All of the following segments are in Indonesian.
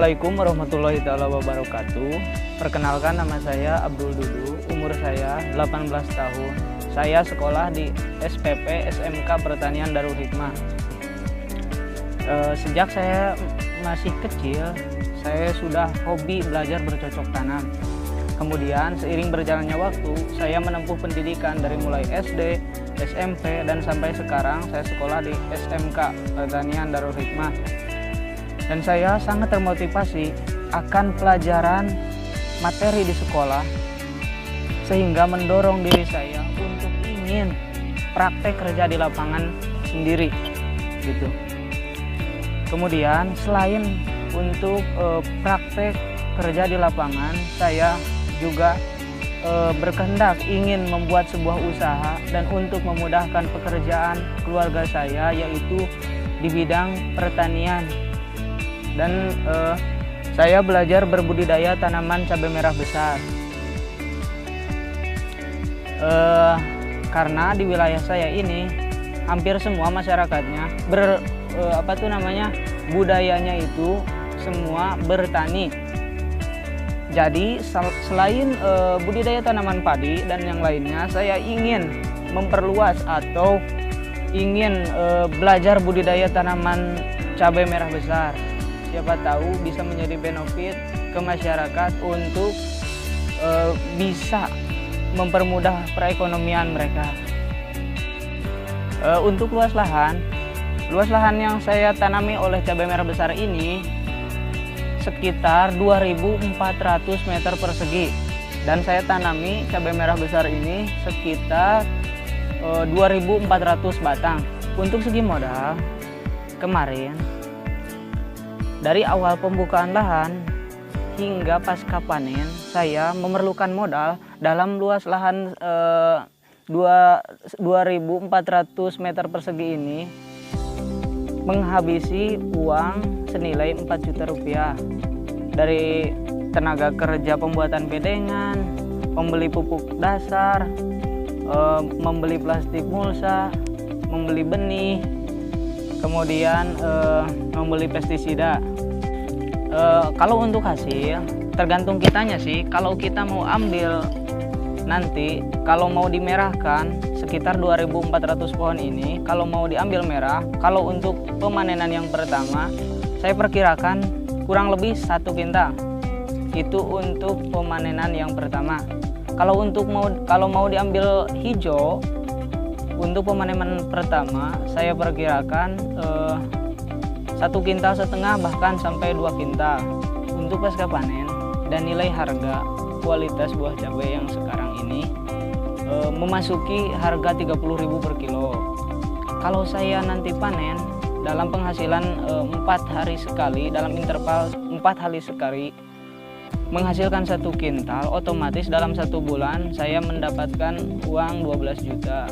Assalamualaikum warahmatullahi wabarakatuh. Perkenalkan, nama saya Abdul Dudu, umur saya 18 tahun. Saya sekolah di SPP SMK Pertanian Darul Hikmah. Sejak saya masih kecil, saya sudah hobi belajar bercocok tanam. Kemudian seiring berjalannya waktu, saya menempuh pendidikan dari mulai SD, SMP, dan sampai sekarang saya sekolah di SMK Pertanian Darul Hikmah. Dan saya sangat termotivasi akan pelajaran materi di sekolah, sehingga mendorong diri saya untuk ingin praktek kerja di lapangan sendiri gitu. Kemudian selain untuk praktek kerja di lapangan, saya juga berkehendak ingin membuat sebuah usaha dan untuk memudahkan pekerjaan keluarga saya, yaitu di bidang pertanian. Dan saya belajar berbudidaya tanaman cabai merah besar. Karena di wilayah saya ini hampir semua masyarakatnya budayanya itu semua bertani. Jadi selain budidaya tanaman padi dan yang lainnya, saya ingin memperluas atau ingin belajar budidaya tanaman cabai merah besar. Siapa tahu bisa menjadi benefit ke masyarakat untuk bisa mempermudah perekonomian mereka. Untuk luas lahan yang saya tanami oleh cabai merah besar ini sekitar 2.400 meter persegi, dan saya tanami cabai merah besar ini sekitar 2.400 batang. Untuk segi modal, kemarin dari awal pembukaan lahan hingga pasca panen, saya memerlukan modal dalam luas lahan 2.400 meter persegi ini menghabisi uang senilai 4 juta rupiah dari tenaga kerja pembuatan bedengan, membeli pupuk dasar, membeli plastik mulsa, membeli benih, kemudian membeli pestisida. Kalau untuk hasil tergantung kitanya sih. Kalau kita mau ambil nanti, kalau mau dimerahkan sekitar 2.400 pohon ini, kalau mau diambil merah, kalau untuk pemanenan yang pertama saya perkirakan kurang lebih 1 kintal. Itu untuk pemanenan yang pertama. Kalau mau diambil hijau, untuk pemanenan pertama saya perkirakan 1,5 kintal bahkan sampai 2 kintal. Untuk pasca panen dan nilai harga kualitas buah cabai yang sekarang ini memasuki harga 30.000 per kilo. Kalau saya nanti panen dalam penghasilan 4 hari sekali, dalam interval 4 hari sekali menghasilkan 1 kintal, otomatis dalam 1 bulan saya mendapatkan uang 12 juta.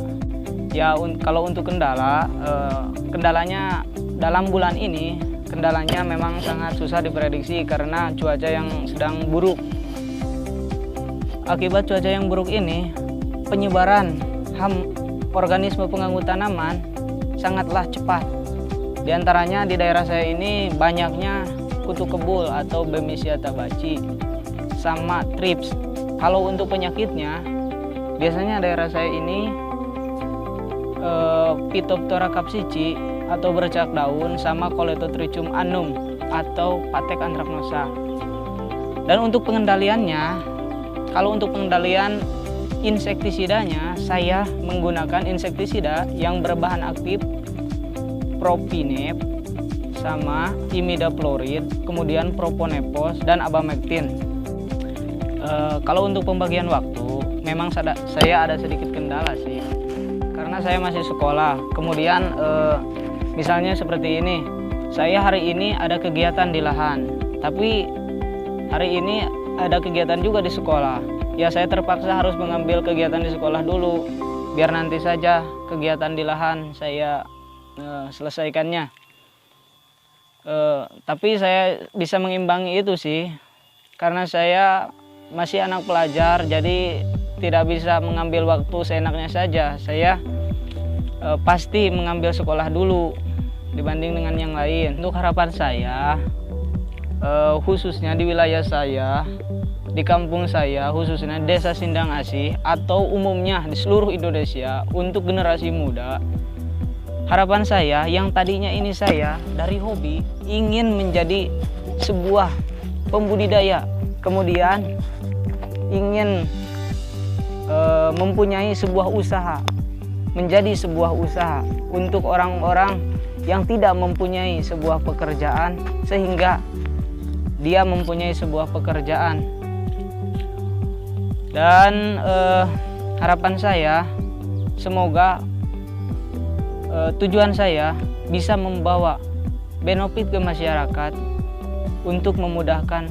Ya, kalau untuk kendalanya dalam bulan ini, kendalanya memang sangat susah diprediksi karena cuaca yang sedang buruk. Akibat cuaca yang buruk ini, penyebaran organisme pengganggu tanaman sangatlah cepat. Di antaranya di daerah saya ini banyaknya kutu kebul atau Bemisia tabaci sama trips. Kalau untuk penyakitnya, biasanya daerah saya ini Phytophthora capsici atau bercak daun sama Colletotrichum annum atau Patek anthracnosa. Dan untuk pengendaliannya, kalau untuk pengendalian insektisidanya, saya menggunakan insektisida yang berbahan aktif propinep sama imidacloprid, kemudian proponepos dan abamectin. Kalau untuk pembagian waktu, memang saya ada sedikit kendala sih, karena saya masih sekolah. Kemudian misalnya seperti ini, saya hari ini ada kegiatan di lahan, tapi hari ini ada kegiatan juga di sekolah. Ya, saya terpaksa harus mengambil kegiatan di sekolah dulu, biar nanti saja kegiatan di lahan saya selesaikannya. Tapi saya bisa mengimbangi itu sih, karena saya masih anak pelajar, jadi tidak bisa mengambil waktu seenaknya saja. Saya pasti mengambil sekolah dulu dibanding dengan yang lain. Untuk harapan saya, khususnya di wilayah saya, di kampung saya, khususnya Desa Sindang Asih atau umumnya di seluruh Indonesia, untuk generasi muda, harapan saya yang tadinya ini saya dari hobi ingin menjadi sebuah pembudidaya, kemudian ingin mempunyai sebuah usaha, menjadi sebuah usaha untuk orang-orang yang tidak mempunyai sebuah pekerjaan, sehingga dia mempunyai sebuah pekerjaan. Dan harapan saya semoga tujuan saya bisa membawa benefit ke masyarakat untuk memudahkan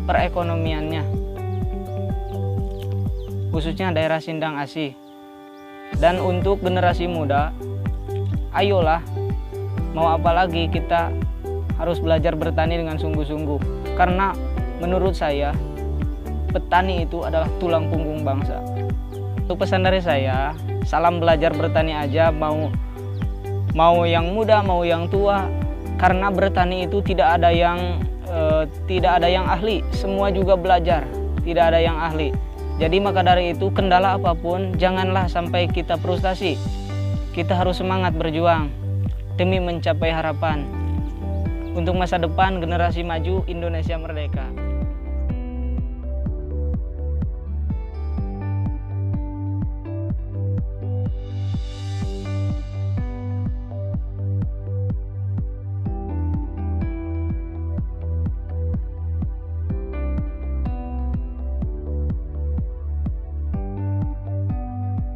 perekonomiannya, khususnya daerah Sindang Asih. Dan untuk generasi muda, ayolah, mau apa lagi, kita harus belajar bertani dengan sungguh-sungguh. Karena menurut saya, petani itu adalah tulang punggung bangsa. Untuk pesan dari saya, salam belajar bertani aja, mau yang muda, mau yang tua. Karena bertani itu tidak ada yang ahli, semua juga belajar, tidak ada yang ahli. Jadi maka dari itu, kendala apapun janganlah sampai kita frustasi. Kita harus semangat berjuang demi mencapai harapan untuk masa depan generasi maju Indonesia merdeka.